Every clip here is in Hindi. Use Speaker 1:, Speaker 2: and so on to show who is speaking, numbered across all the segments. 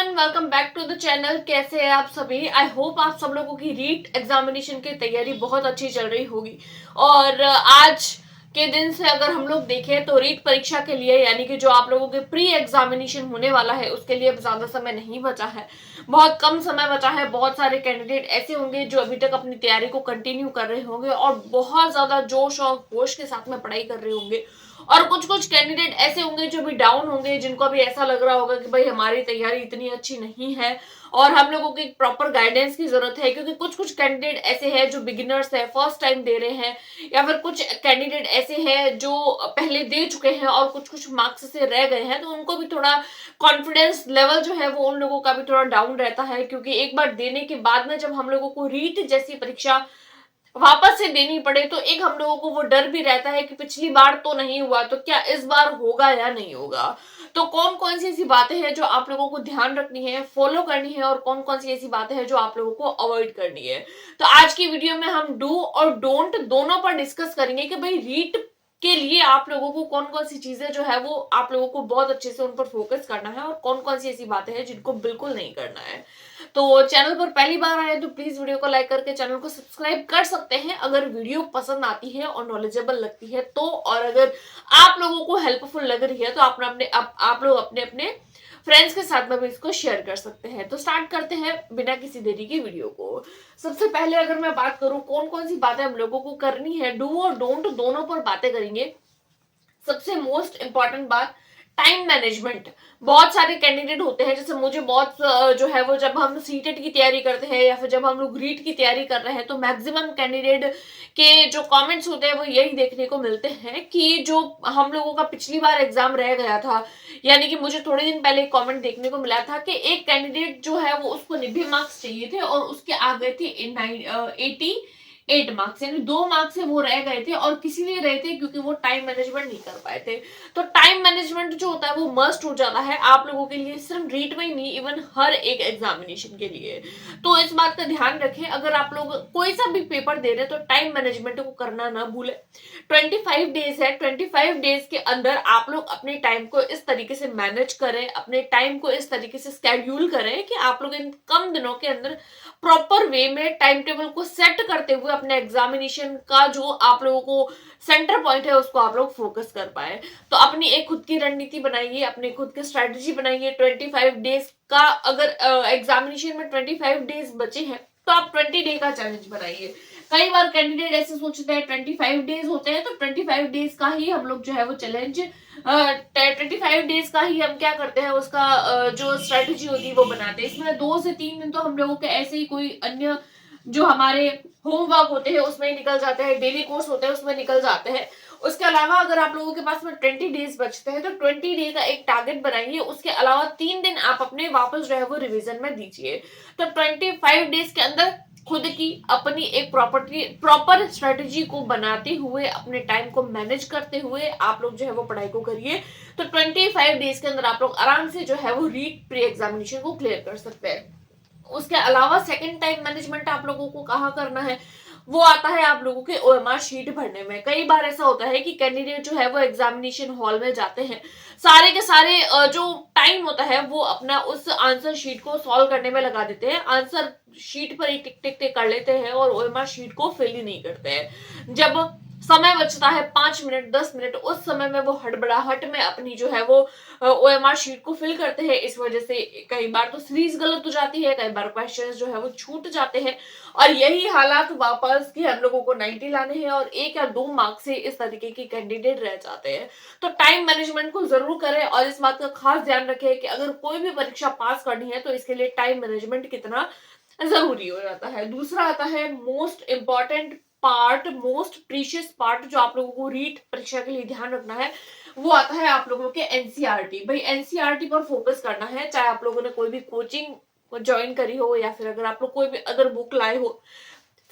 Speaker 1: Everyone, welcome back to the channel. कैसे हैं आप सभी? आई होप आप सब लोगों की रीट एग्जामिनेशन की तैयारी बहुत अच्छी चल रही होगी। और आज के दिन से अगर हम लोग देखें तो रीट परीक्षा के लिए यानी कि जो आप लोगों के प्री एग्जामिनेशन होने वाला है उसके लिए ज्यादा समय नहीं बचा है, बहुत कम समय बचा है। बहुत सारे कैंडिडेट ऐसे होंगे जो अभी तक अपनी तैयारी को कंटिन्यू कर रहे होंगे और बहुत ज्यादा जोश और होश के साथ में पढ़ाई कर रहे होंगे, और कुछ कुछ कैंडिडेट ऐसे होंगे जो भी डाउन होंगे, जिनको भी ऐसा लग रहा होगा कि भाई हमारी तैयारी इतनी अच्छी नहीं है और हम लोगों की प्रॉपर गाइडेंस की जरूरत है, क्योंकि कुछ कुछ कैंडिडेट ऐसे हैं जो बिगिनर्स है, फर्स्ट टाइम दे रहे हैं, या फिर कुछ कैंडिडेट ऐसे हैं जो पहले दे चुके हैं और कुछ कुछ मार्क्स से रह गए हैं, तो उनको भी थोड़ा कॉन्फिडेंस लेवल जो है वो उन लोगों का भी थोड़ा डाउन रहता है, क्योंकि एक बार देने के बाद में जब हम लोगों को रीट जैसी परीक्षा वापस से देनी पड़े तो एक हम लोगों को वो डर भी रहता है कि पिछली बार तो नहीं हुआ तो क्या इस बार होगा या नहीं होगा। तो कौन कौन सी ऐसी बातें हैं जो आप लोगों को ध्यान रखनी है, फॉलो करनी है, और कौन कौन सी ऐसी बातें हैं जो आप लोगों को अवॉइड करनी है। तो आज की वीडियो में हम डू और डोंट दोनों पर डिस्कस करेंगे कि भाई रीट के लिए आप लोगों को कौन कौन सी चीजें जो है वो आप लोगों को बहुत अच्छे से उन पर फोकस करना है, और कौन कौन सी ऐसी बातें हैं जिनको बिल्कुल नहीं करना है। तो चैनल पर पहली बार आए तो प्लीज वीडियो को लाइक करके चैनल को सब्सक्राइब कर सकते हैं अगर वीडियो पसंद आती है और नॉलेजेबल लगती है तो, और अगर आप लोगों को हेल्पफुल लग रही है तो आप लोग अपने अपने फ्रेंड्स के साथ में भी इसको शेयर कर सकते हैं। तो स्टार्ट करते हैं बिना किसी देरी की वीडियो को। सबसे पहले अगर मैं बात करूं कौन कौन सी बातें हम लोगों को करनी है, डू और डोंट दोनों पर बातें करेंगे। सबसे मोस्ट इंपॉर्टेंट बात, टाइम मैनेजमेंट। बहुत सारे कैंडिडेट होते हैं, जैसे मुझे बहुत जो है वो, जब हम सीटेट की तैयारी करते हैं या फिर जब हम लोग रीट की तैयारी कर रहे हैं तो मैक्सिमम कैंडिडेट के जो कमेंट्स होते हैं वो यही देखने को मिलते हैं कि जो हम लोगों का पिछली बार एग्जाम रह गया था, यानी कि मुझे थोड़े दिन पहले कमेंट देखने को मिला था कि एक कैंडिडेट जो है वो उसको 90 मार्क्स चाहिए थे और उसके आ गए थे 8 मार्क्स, यानी 2 मार्क्स से वो रह गए थे। और किसी लिए रहे थे? क्योंकि वो टाइम मैनेजमेंट नहीं कर पाए थे। तो टाइम मैनेजमेंट जो होता है वो मस्ट हो जाता है आप लोगों के लिए, सिर्फ रीट में ही नहीं, इवन हर एक एग्जामिनेशन के लिए। तो इस बात का ध्यान रखें, अगर आप लोग कोई सा भी पेपर दे रहे हैं तो टाइम मैनेजमेंट को करना ना भूले। 25 डेज है, 25 डेज के अंदर आप लोग अपने टाइम को इस तरीके से मैनेज करें, अपने टाइम को इस तरीके से स्केड्यूल करें कि आप लोग इन कम दिनों के अंदर प्रॉपर वे में टाइम टेबल को सेट करते हुए अपने एग्जामिनेशन का जो आप लोगों को सेंटर पॉइंट है उसको आप लोग फोकस कर पाए। तो अपनी एक खुद की रणनीति बनाइए, अपनी खुद की स्ट्रेटेजी बनाइए। 25 डेज का अगर एग्जामिनेशन में 25 डेज बचे हैं तो आप 20 डे का चैलेंज बनाइए। कई बार कैंडिडेट ऐसे सोचते हैं 25 डेज होते हैं तो 25 डेज का ही हम लोग जो है वो चैलेंज, 25 डेज का ही हम क्या करते हैं उसका जो स्ट्रेटेजी होती है वो बनाते हैं। इसमें 2 से 3 दिन तो हम लोगों के ऐसे ही कोई अन्य जो हमारे होमवर्क होते हैं उसमें निकल जाते हैं, डेली कोर्स होते हैं उसमें निकल जाते हैं। उसके अलावा अगर आप लोगों के पास में 20 डेज बचते हैं तो 20 डे का एक टारगेट बनाइए। उसके अलावा 3 दिन आप अपने वापस जो है वो रिवीजन में दीजिए। तो 25 डेज के अंदर खुद की अपनी एक प्रॉपर स्ट्रेटेजी को बनाते हुए, अपने टाइम को मैनेज करते हुए आप लोग जो है वो पढ़ाई को करिए। तो 25 डेज के अंदर आप लोग आराम से जो है वो रीट प्री एग्जामिनेशन को क्लियर कर सकते हैं। उसके अलावा सेकंड टाइम मैनेजमेंट आप लोगों को कहाँ करना है, वो आता है आप लोगों के ओएमआर शीट भरने में। कई बार ऐसा होता है कि कैंडिडेट जो है वो एग्जामिनेशन हॉल में जाते हैं, सारे के सारे जो टाइम होता है वो अपना उस आंसर शीट को सॉल्व करने में लगा देते हैं, आंसर शीट पर ही टिक टिक टिक कर लेते हैं और ओएमआर शीट को फिल ही नहीं करते हैं। जब समय बचता है 5 मिनट 10 मिनट, उस समय में वो हड़बड़ाहट में अपनी जो है वो ओएमआर शीट को फिल करते हैं। इस वजह से कई बार तो सीरीज गलत हो जाती है, कई बार क्वेश्चंस जो है वो छूट जाते हैं, और यही हालात वापस की हम लोगों को 90 लाने हैं और 1 या 2 मार्क्स से इस तरीके के कैंडिडेट रह जाते हैं। तो टाइम मैनेजमेंट को जरूर करें और इस बात का खास ध्यान रखें कि अगर कोई भी परीक्षा पास करनी है तो इसके लिए टाइम मैनेजमेंट कितना जरूरी हो जाता है। दूसरा आता है most important part, most precious part जो आप लोगों को रीट परीक्षा के लिए ध्यान रखना है, वो आता है आप लोगों के एनसीईआरटी। भाई एनसीईआरटी पर फोकस करना है, चाहे आप लोगों ने कोई भी कोचिंग ज्वाइन करी हो या फिर अगर आप लोग कोई भी अदर बुक लाए हो,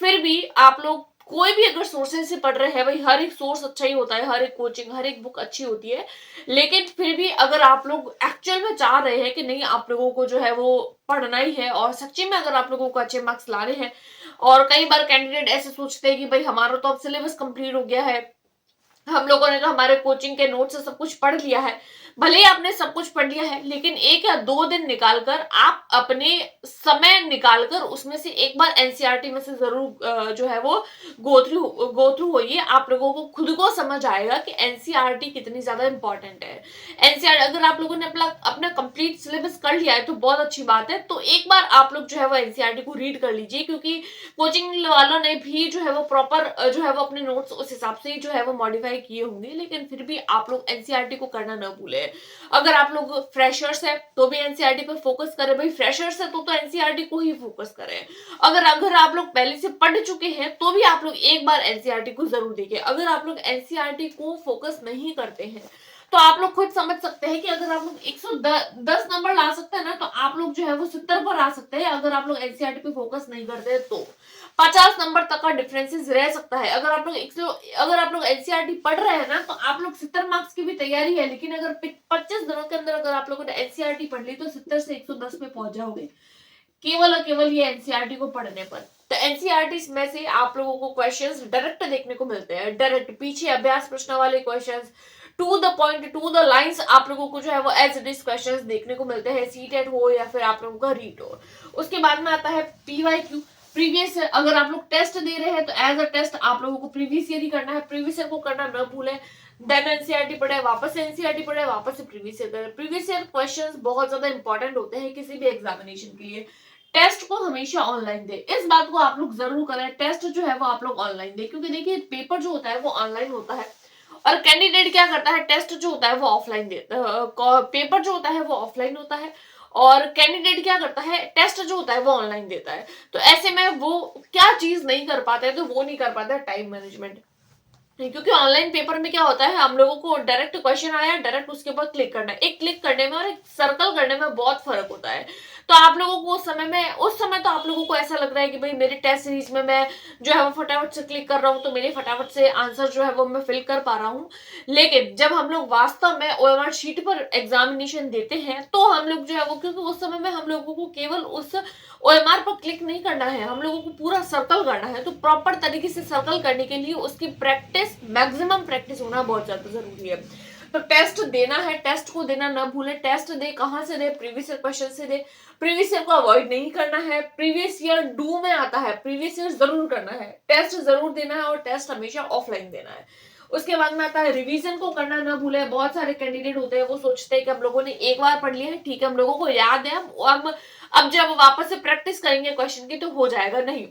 Speaker 1: फिर भी आप लोग कोई भी अगर सोर्सेज से पढ़ रहे हैं, भाई हर एक सोर्स अच्छा ही होता है, हर एक कोचिंग हर एक बुक अच्छी होती है, लेकिन फिर भी अगर आप लोग एक्चुअल में चाह रहे हैं कि नहीं आप लोगों को जो है वो पढ़ना ही है और सच्ची में अगर आप लोगों को अच्छे मार्क्स लाने हैं, और कई बार कैंडिडेट ऐसे सोचते हैं कि भाई हमारा तो अब सिलेबस कंप्लीट हो गया है, हम लोगों ने तो हमारे कोचिंग के नोट से सब कुछ पढ़ लिया है, भले ही आपने सब कुछ पढ़ लिया है, लेकिन 1 या 2 दिन निकालकर आप अपने समय निकालकर उसमें से एक बार एनसीईआरटी में से जरूर जो है वो गो थ्रू होइए। आप लोगों को खुद को समझ आएगा कि एनसीईआरटी कितनी ज्यादा इंपॉर्टेंट है। एनसीईआरटी अगर आप लोगों ने अपना अपना कंप्लीट सिलेबस कर लिया है तो बहुत अच्छी बात है। तो एक बार आप लोग जो है वो एनसीईआरटी को रीड कर लीजिए, क्योंकि कोचिंग वालों ने भी जो है वो प्रॉपर जो है वो अपने नोट्स उस हिसाब से जो है वो मॉडिफाई किए होंगे, लेकिन फिर भी आप लोग एनसीईआरटी को करना न भूले। अगर आप लोग फ्रेशर्स है तो भी एनसीईआरटी पर फोकस करें। भाई फ्रेशर्स है तो एनसीईआरटी को ही फोकस करें। अगर अगर आप लोग पहले से पढ़ चुके हैं तो भी आप लोग एक बार एनसीईआरटी को जरूर देखिए। अगर आप लोग एनसीईआरटी को फोकस नहीं करते हैं तो आप लोग खुद समझ सकते हैं कि अगर आप लोग 110 नंबर ला सकते हैं ना, तो आप लोग जो है वो 70 पर आ सकते हैं। अगर आप लोग एनसीईआरटी पे फोकस नहीं करते हैं तो 50 नंबर तक का डिफरेंसेस रह सकता है। अगर आप लोग एनसीईआरटी पढ़ रहे हैं ना, तो आप लोग 70 मार्क्स की भी तैयारी है, लेकिन अगर 25 दिनों के अंदर अगर आप लोगों ने एनसीईआरटी पढ़ ली तो 70 से 110 में पहुंच जाओगे, केवल और केवल ये एनसीईआरटी को पढ़ने पर। तो एनसीईआरटी में से आप लोगों को क्वेश्चंस डायरेक्ट देखने को मिलते हैं, डायरेक्ट पीछे अभ्यास प्रश्न वाले questions, to the point to the lines आप लोगों को जो है वो एज इट इज क्वेश्चंस देखने को मिलते हैं, सीटेट हो या फिर आप लोगों का रीट हो। उसके बाद में आता है पीवाईक्यू, प्रीवियस। अगर आप लोग टेस्ट दे रहे हैं तो एज अ टेस्ट आप लोगों को प्रीवियस ईयर ही करना है, प्रीवियस ईयर को करना न भूलें। देन एनसीईआरटी पढ़े, वापस से एनसीईआरटी पढ़े, वापस से प्रीवियस ईयर करें। प्रीवियस ईयर क्वेश्चंस बहुत ज्यादा इंपॉर्टेंट होते हैं किसी भी एग्जामिनेशन के लिए। टेस्ट को हमेशा ऑनलाइन दे, इस बात को आप लोग जरूर करें। टेस्ट जो है वो आप लोग ऑनलाइन दे, क्योंकि देखिए पेपर जो होता है वो ऑनलाइन होता है और कैंडिडेट क्या करता है, टेस्ट जो होता है वो ऑफलाइन देता है, पेपर जो होता है वो ऑफलाइन होता है और कैंडिडेट क्या करता है, टेस्ट जो होता है वो ऑनलाइन देता है। तो ऐसे में वो क्या चीज नहीं कर पाते हैं, तो वो नहीं कर पाते टाइम मैनेजमेंट। क्योंकि ऑनलाइन पेपर में क्या होता है, हम लोगों को डायरेक्ट क्वेश्चन आया, डायरेक्ट उसके ऊपर क्लिक करना है। एक क्लिक करने में और एक सर्कल करने में बहुत फर्क होता है। तो आप लोगों को उस समय तो आप लोगों को ऐसा लग रहा है कि भाई मेरे टेस्ट सीरीज में मैं जो है वो फटाफट से क्लिक कर रहा हूँ, तो मेरे फटाफट से आंसर जो है वो मैं फिल कर पा रहा हूँ। लेकिन जब हम लोग वास्तव में ओएमआर शीट पर एग्जामिनेशन देते हैं तो हम लोग जो है वो, क्योंकि उस समय में हम लोगों को केवल उस ओएमआर पर क्लिक नहीं करना है, हम लोगों को पूरा सर्कल करना है। तो प्रॉपर तरीके से सर्कल करने के लिए उसकी प्रैक्टिस, मैक्सिमम प्रैक्टिस होना बहुत ज्यादा जरूरी है। तो टेस्ट देना है, टेस्ट को देना ना भूले। टेस्ट दे, कहां से दे, प्रीवियस ईयर क्वेश्चन से दे। प्रीवियस ईयर को अवॉइड नहीं करना है, प्रीवियस ईयर डू में आता है, प्रीवियस ईयर जरूर करना है, टेस्ट जरूर देना है और टेस्ट हमेशा ऑफलाइन देना है। उसके बाद में आता है रिवीजन को करना ना भूले। बहुत सारे कैंडिडेट होते हैं वो सोचते हैं कि हम लोगों ने एक बार पढ़ लिया है, ठीक है, हम लोगों को याद है, हम अब जब वापस से प्रैक्टिस करेंगे क्वेश्चन की तो हो जाएगा। नहीं,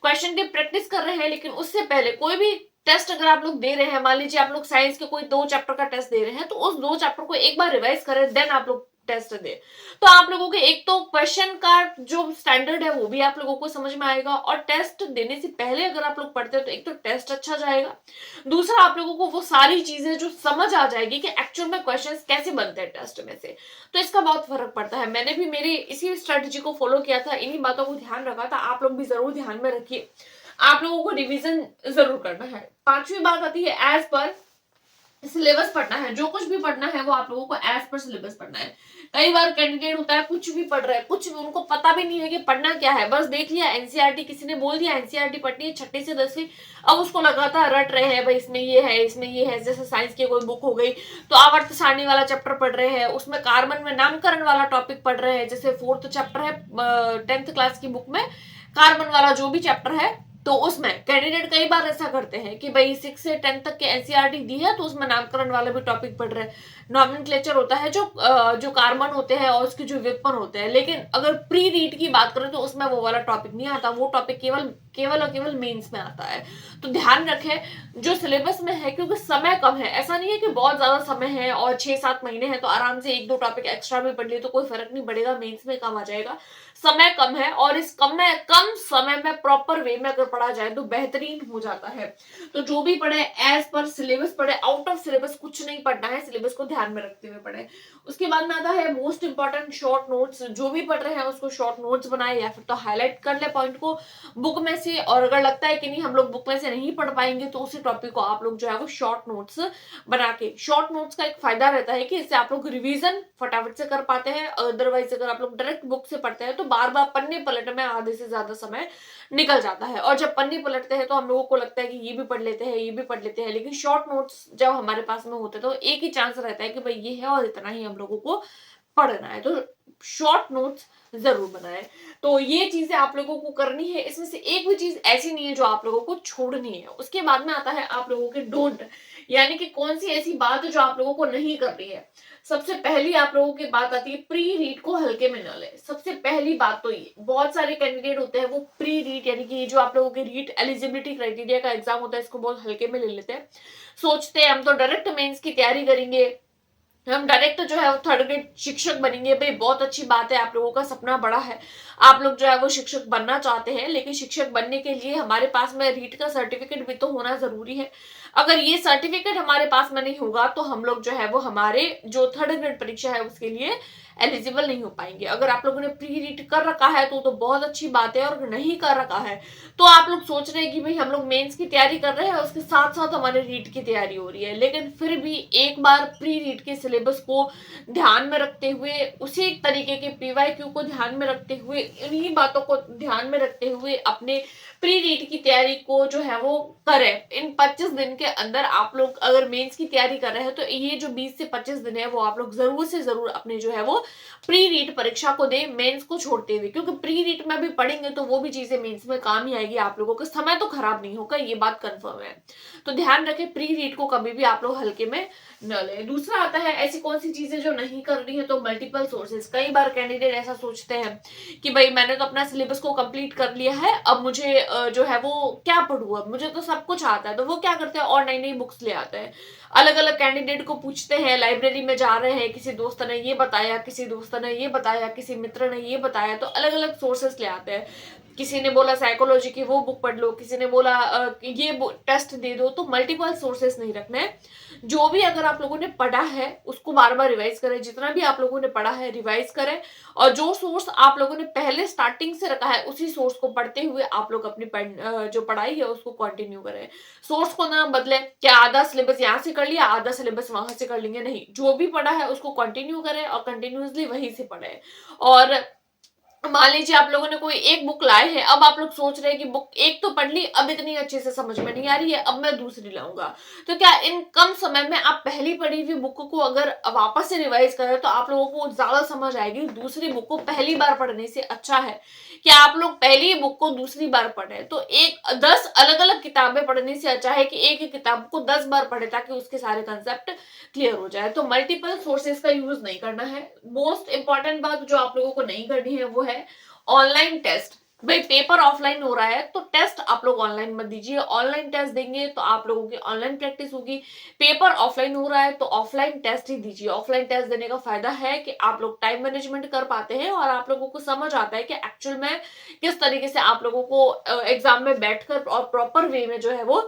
Speaker 1: क्वेश्चन की प्रैक्टिस कर रहे हैं, लेकिन उससे पहले कोई भी टेस्ट अगर आप लोग दे रहे हैं, मान लीजिए आप लोग साइंस के कोई 2 चैप्टर का टेस्ट दे रहे हैं, तो उस 2 चैप्टर को एक बार रिवाइज करें, देन आप लोग टेस्ट दे। तो आप लोगों के एक तो क्वेश्चन का जो स्टैंडर्ड है वो भी आप लोगों को समझ में आएगा, और टेस्ट देने से पहले अगर आप लोग पढ़ते हैं तो एक तो टेस्ट अच्छा जाएगा, दूसरा आप लोगों को वो सारी चीजें जो समझ आ जाएगी कि एक्चुअल में क्वेश्चंस कैसे बनते हैं टेस्ट में से। तो इसका बहुत फर्क पड़ता है। मैंने भी मेरी इसी स्ट्रेटेजी को फॉलो किया था, इन्हीं बातों को ध्यान रखा था। आप लोग भी जरूर ध्यान में रखिए, आप लोगों को रिवीजन जरूर करना है। 5वीं बात आती है एज पर सिलेबस पढ़ना है। जो कुछ भी पढ़ना है वो आप लोगों को एज पर सिलेबस पढ़ना है। कई बार कैंडिडेट होता है कुछ भी पढ़ रहा है, कुछ भी उनको पता भी नहीं है कि पढ़ना क्या है, बस देख लिया एनसीईआरटी, किसी ने बोल दिया एनसीईआरटी पढ़नी है 6ठी से 10वीं, अब उसको लगा था रट रहे हैं भाई इसमें ये है, इसमें ये है। जैसे साइंस की कोई बुक हो गई तो आवर्त सारणी वाला चैप्टर पढ़ रहे हैं, उसमें कार्बन में नामकरण वाला टॉपिक पढ़ रहे हैं। जैसे 4th चैप्टर है 10th क्लास की बुक में, कार्बन वाला जो भी चैप्टर है, तो उसमें कैंडिडेट कई बार ऐसा करते हैं कि भाई 6 से 10 तक के एनसीईआरटी दी है तो उसमें नामकरण वाला भी टॉपिक पढ़ रहे हैं। नॉमेनक्लेचर होता है जो कार्बन होते हैं और उसके जो व्युत्पन्न होते हैं, लेकिन अगर प्री रीड की बात करें तो उसमें वो वाला टॉपिक नहीं आता, वो टॉपिक केवल और केवल मेंस में आता है। तो ध्यान रखें जो सिलेबस में है, क्योंकि समय कम है, ऐसा नहीं है कि बहुत ज्यादा समय है और 6-7 महीने है तो आराम से 1-2 टॉपिक एक्स्ट्रा भी पढ़ लिए तो कोई फर्क नहीं पड़ेगा, मेंस में कम आ जाएगा। समय कम है और इस कम समय में प्रॉपर वे में अगर पढ़ा जाए तो बेहतरीन हो जाता है। तो जो भी पढ़े एज पर सिलेबस पढ़े, आउट ऑफ सिलेबस कुछ नहीं पढ़ना है, सिलेबस को ध्यान में रखते हुए पढ़े। उसके बाद में आता है मोस्ट इंपॉर्टेंट शॉर्ट नोट्स। जो भी पढ़ रहे हैं उसको शॉर्ट नोट्स बनाए या फिर तो हाईलाइट कर ले पॉइंट को बुक में से, और अगर लगता है कि नहीं हम लोग बुक में से नहीं पढ़ पाएंगे तो उसी टॉपिक को आप लोग जो है वो शॉर्ट नोट्स बना के। शॉर्ट नोट्स का एक फायदा रहता है कि इससे आप लोग रिवीजन फटाफट से कर पाते हैं। अदरवाइज अगर आप लोग डायरेक्ट बुक से पढ़ते हैं तो बार बार पन्ने पलटने में आधे से ज्यादा समय निकल जाता है, और जब पन्ने पलटते हैं तो हम लोगों को लगता है कि ये भी पढ़ लेते हैं, ये भी पढ़ लेते हैं, लेकिन शॉर्ट नोट्स जब हमारे पास में होते हैं तो एक ही चांस रहता है कि भाई ये है और इतना ही हम लोगों को पढ़ना है, तो शॉर्ट नोट्स जरूर बनाएं। तो ये चीजें आप लोगों को करनी है। इसमें से एक भी चीज ऐसी नहीं है जो आप लोगों को छोड़नी है। उसके बाद में आता है आप लोगों के डोंट, यानी कि कौन सी ऐसी बात है जो आप लोगों को नहीं करनी है। सबसे पहली आप लोगों की बात आती है प्री रीड को हल्के में न ले। सबसे पहली बात तो ये, बहुत सारे कैंडिडेट होते हैं वो प्री रीड यानी कि जो आप लोगों के रीड एलिजिबिलिटी क्राइटेरिया का एग्जाम होता है इसको बहुत हल्के में ले लेते हैं। सोचते हैं हम तो डायरेक्ट मेंस की तैयारी करेंगे, हम डायरेक्ट जो है वो थर्ड ग्रेड शिक्षक बनेंगे। भाई बहुत अच्छी बात है, आप लोगों का सपना बड़ा है, आप लोग जो है वो शिक्षक बनना चाहते हैं, लेकिन शिक्षक बनने के लिए हमारे पास में रीट का सर्टिफिकेट भी तो होना जरूरी है। अगर ये सर्टिफिकेट हमारे पास में नहीं होगा तो हम लोग जो है वो हमारे जो थर्ड ग्रेड परीक्षा है उसके लिए एलिजिबल नहीं हो पाएंगे। अगर आप लोगों ने प्री रीट कर रखा है तो बहुत अच्छी बात है, और नहीं कर रखा है तो आप लोग सोच रहे हैं कि भाई हम लोग मेंस की तैयारी कर रहे हैं उसके साथ साथ हमारे रीट की तैयारी हो रही है, लेकिन फिर भी एक बार प्री रीट के सिलेबस को ध्यान में रखते हुए, उसी तरीके के पीवाईक्यू को ध्यान में रखते हुए, इन्हीं बातों को ध्यान में रखते हुए अपने प्री रीट की तैयारी को जो है वो करें। इन 25 दिन के अंदर आप लोग अगर मेंस की तैयारी कर रहे हैं तो ये जो 20 से 25 दिन है वो आप लोग जरूर से जरूर अपने जो है वो प्री रीट परीक्षा को दें, मेंस को छोड़ते हुए, क्योंकि प्री रीट में भी पढ़ेंगे तो वो भी चीजें मेंस में काम ही आएगी। आप लोगों का समय तो खराब नहीं होगा, ये बात कंफर्म है। तो ध्यान रखें प्री रीट को कभी भी आप लोग हल्के में न ले। दूसरा आता है ऐसी कौन सी चीजें जो नहीं करनी है, तो मल्टीपल सोर्सेज। कई बार कैंडिडेट ऐसा सोचते हैं कि भाई मैंने तो अपना सिलेबस को कंप्लीट कर लिया है, अब मुझे जो है वो क्या पढ़ूं, अब मुझे तो सब कुछ आता है। तो वो क्या करते हैं और नई नई बुक्स ले आते हैं, अलग अलग कैंडिडेट को पूछते हैं, लाइब्रेरी में जा रहे हैं, किसी दोस्त ने ये बताया, किसी दोस्त ने ये बताया, किसी मित्र ने ये बताया, तो अलग अलग सोर्सेस ले आते हैं। किसी ने बोला साइकोलॉजी की वो बुक पढ़ लो, किसी ने बोला ये टेस्ट दे दो। तो मल्टीपल सोर्सेस नहीं रखना है। जो भी अगर आप लोगों ने पढ़ा है उसको बार बार रिवाइज करें, जितना भी आप लोगों ने पढ़ा है रिवाइज करें, और जो सोर्स आप लोगों ने पहले स्टार्टिंग से रखा है उसी सोर्स को पढ़ते हुए आप लोग अपनी जो पढ़ाई है उसको कंटिन्यू करें। सोर्स को ना बदले क्या आधा सिलेबस यहाँ से कर लिया आधा सिलेबस वहां से कर लेंगे, नहीं, जो भी पढ़ा है उसको कंटिन्यू करें और कंटिन्यूअसली वहीं से पढ़े। और मान लीजिए आप लोगों ने कोई एक बुक लाए हैं, अब आप लोग सोच रहे हैं कि बुक एक तो पढ़ ली, अब इतनी अच्छे से समझ में नहीं आ रही है, अब मैं दूसरी लाऊंगा। तो क्या इन कम समय में आप पहली पढ़ी हुई बुक को अगर वापस से रिवाइज करें तो आप लोगों को ज्यादा समझ आएगी। दूसरी बुक को पहली बार पढ़ने से अच्छा है कि आप लोग पहली बुक को दूसरी बार पढ़े। तो 10 अलग अलग किताबें पढ़ने से अच्छा है कि एक ही किताब को 10 बार पढ़े, ताकि उसके सारे कंसेप्ट क्लियर हो जाए। तो मल्टीपल सोर्सेज का यूज नहीं करना है। मोस्ट इंपॉर्टेंट बात जो आप लोगों को नहीं करनी है वो है ऑनलाइन टेस्ट। भाई पेपर ऑफलाइन हो रहा है तो टेस्ट आप लोग ऑनलाइन मत दीजिए। ऑनलाइन टेस्ट देंगे तो आप लोगों की ऑनलाइन प्रैक्टिस होगी। पेपर ऑफलाइन हो रहा है तो ऑफलाइन टेस्ट ही दीजिए। ऑफलाइन टेस्ट देने का फायदा है कि आप लोग टाइम मैनेजमेंट कर पाते हैं और आप लोगों को समझ आता है कि एक्चुअल में किस तरीके से आप लोगों को एग्जाम में बैठकर और प्रॉपर वे में जो है वो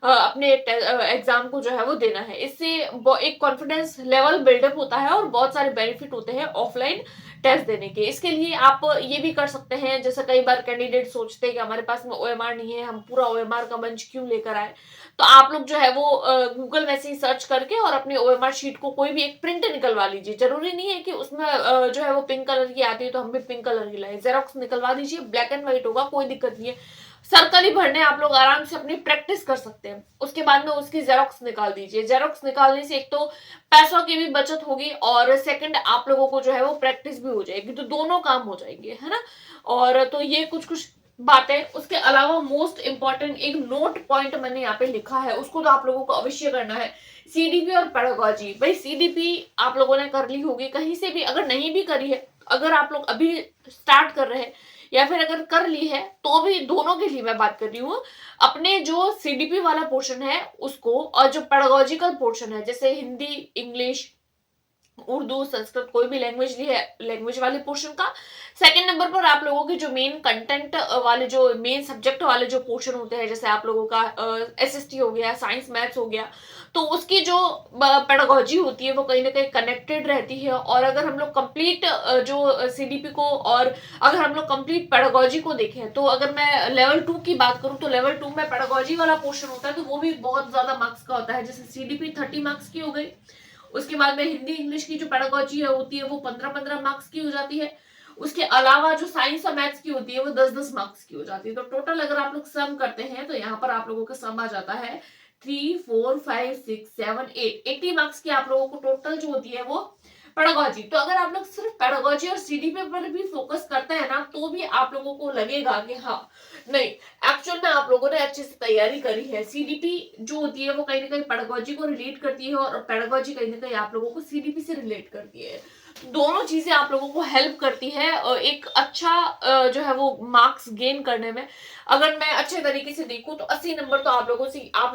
Speaker 1: अपने एग्जाम को जो है वो देना है। इससे एक कॉन्फिडेंस लेवल बिल्डअप होता है और बहुत सारे बेनिफिट होते हैं ऑफलाइन टेस्ट देने के। इसके लिए आप ये भी कर सकते हैं, जैसे कई बार कैंडिडेट सोचते हैं कि हमारे पास में ओएमआर नहीं है, हम पूरा ओएमआर का मंच क्यों लेकर आए। तो आप लोग जो है वो गूगल में से ही सर्च करके और अपने ओएमआर शीट को कोई भी एक प्रिंट निकलवा लीजिए। जरूरी नहीं है कि उसमें जो है वो पिंक कलर की आती है तो हम भी पिंक कलर की लाए, जेरोक्स निकलवा दीजिए, ब्लैक एंड व्हाइट होगा, कोई दिक्कत नहीं है। सर्कल ही भरने आप लोग आराम से अपनी प्रैक्टिस कर सकते हैं। उसके बाद में उसकी जेरोक्स निकाल दीजिए। जेरोक्स निकालने से एक तो पैसों की भी बचत होगी और सेकंड आप लोगों को जो है वो प्रैक्टिस भी हो जाएगी, तो दोनों काम हो जाएंगे, है ना। और तो ये कुछ कुछ बातें। उसके अलावा मोस्ट इंपॉर्टेंट एक नोट पॉइंट मैंने यहाँ पे लिखा है, उसको तो आप लोगों को अवश्य करना है। सीडीपी और पेडागोजी। भाई सीडीपी आप लोगों ने कर ली होगी कहीं से भी, अगर नहीं भी करी है, अगर आप लोग अभी स्टार्ट कर रहे हैं या फिर अगर कर ली है तो भी, दोनों के लिए मैं बात कर रही हूँ। अपने जो सीडीपी वाला पोर्शन है उसको, और जो पेडागोजिकल पोर्शन है जैसे हिंदी, इंग्लिश, उर्दू, संस्कृत, कोई भी लैंग्वेज ली है, लैंग्वेज वाले पोर्शन का सेकंड नंबर पर आप लोगों के जो मेन कंटेंट वाले, जो मेन सब्जेक्ट वाले जो पोर्शन होते हैं, जैसे आप लोगों का एसएसटी हो गया, साइंस मैथ्स हो गया, तो उसकी जो पेडागोजी होती है वो कहीं ना कहीं कनेक्टेड रहती है। और अगर हम लोग कंप्लीट जो सीडीपी को, और अगर हम लोग कंप्लीट पेडागोजी को देखें, तो अगर मैं लेवल 2 की बात करूं तो लेवल 2 में पेडागोजी वाला पोर्शन होता है तो वो भी बहुत ज्यादा मार्क्स का होता है। जैसे सीडीपी 30 मार्क्स की हो गई, उसके बाद में हिंदी इंग्लिश की जो पेडागोजी होती है वो 15-15 मार्क्स की हो जाती है। उसके अलावा जो साइंस और मैथ्स की होती है वो 10-10 मार्क्स की हो जाती है। तो टोटल अगर आप लोग सम करते हैं तो यहाँ पर आप लोगों का सम आ जाता है 3 4 5 6 7 8 80 मार्क्स की आप लोगों को टोटल जो होती है वो पेडागोजी। तो अगर आप लोग सिर्फ पेडागोजी और सीडीपी पर भी फोकस करते हैं ना, तो भी आप लोगों को लगेगा कि हाँ नहीं, एक्चुअल में आप लोगों ने अच्छे से तैयारी करी है। सीडीपी जो होती है वो कहीं ना कहीं पेडागोजी को रिलेट करती है और पेडागोजी कहीं ना कहीं आप लोगों को सीडीपी से रिलेट करती है। दोनों चीजें आप लोगों को हेल्प करती है एक अच्छा जो है वो मार्क्स गेन करने में। अगर मैं अच्छे तरीके से देखूं तो 80 नंबर तो आप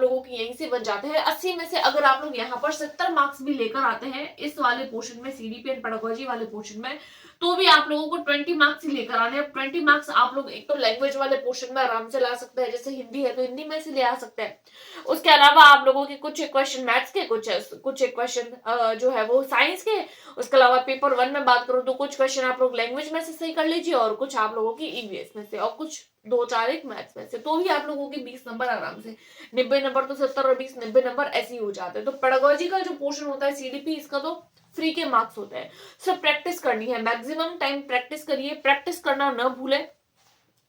Speaker 1: लोगों की यहीं से बन जाते हैं। 80 में से अगर आप लोग यहाँ पर 70 मार्क्स भी लेकर आते हैं इस वाले पोर्शन में, सीडीपी एंड पेडागोजी वाले पोर्शन में, तो भी आप लोगों को 20 मार्क्स ही लेकर आने हैं। 20 मार्क्स आप लोग एक तो लैंग्वेज वाले पोर्शन में आराम से ला सकते हैं, जैसे हिंदी है तो हिंदी में से ले आ सकते हैं। उसके अलावा आप लोगों के कुछ क्वेश्चन मैथ्स के, कुछ क्वेश्चन जो है वो साइंस के। उसके अलावा पेपर 1 में बात करूं तो कुछ क्वेश्चन आप लोग लैंग्वेज में से सही कर लीजिए और कुछ आप लोगों की ईवीएस में से और कुछ 2 4 एक मैथ्स में से, तो भी आप लोगों के 20 नंबर आराम से, 90 नंबर तो 70 और 20 90 नंबर ऐसे ही हो जाते हैं। तो पेडागोजी का जो पोर्शन होता है सीडीपी, इसका तो फ्री के मार्क्स होते हैं। सिर्फ प्रैक्टिस करनी है, मैक्सिमम टाइम प्रैक्टिस करिए, प्रैक्टिस करना न भूले।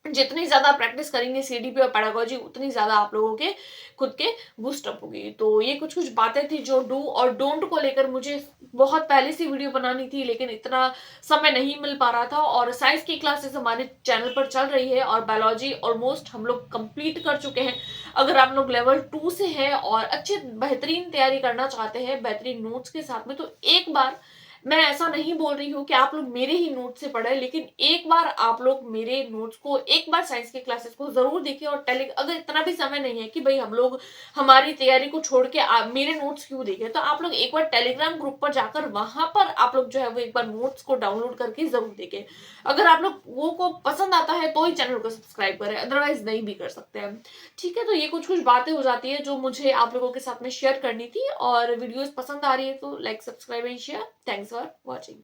Speaker 1: जितनी ज्यादा प्रैक्टिस करेंगे सीडीपी और पेडागोजी, उतनी ज्यादा आप लोगों के खुद के बूस्टअप होगी। तो ये कुछ कुछ बातें थी जो डू और डोंट को लेकर मुझे बहुत पहले से वीडियो बनानी थी, लेकिन इतना समय नहीं मिल पा रहा था। और साइंस की क्लासेस हमारे चैनल पर चल रही है और बायोलॉजी ऑलमोस्ट हम लोग कंप्लीट कर चुके हैं। अगर आप लोग लेवल 2 से हैं और अच्छे बेहतरीन तैयारी करना चाहते हैं बेहतरीन नोट्स के साथ में, तो एक बार, मैं ऐसा नहीं बोल रही हूँ कि आप लोग मेरे ही नोट से पढ़े, लेकिन एक बार आप लोग मेरे नोट्स को, एक बार साइंस की क्लासेस को जरूर देखिए। और अगर इतना भी समय नहीं है कि भाई हम लोग हमारी तैयारी को छोड़ के मेरे नोट्स क्यों देखें, तो आप लोग एक बार टेलीग्राम ग्रुप पर जाकर वहां पर आप लोग जो है वो एक बार नोट्स को डाउनलोड करके जरूर देखें। अगर आप लोग वो को पसंद आता है तो ही चैनल को सब्सक्राइब करें, अदरवाइज नहीं भी कर सकते हैं। ठीक है, तो ये कुछ कुछ बातें हो जाती है जो मुझे आप लोगों के साथ में शेयर करनी थी। और वीडियोस पसंद आ रही है तो like, subscribe and share. Thanks for watching.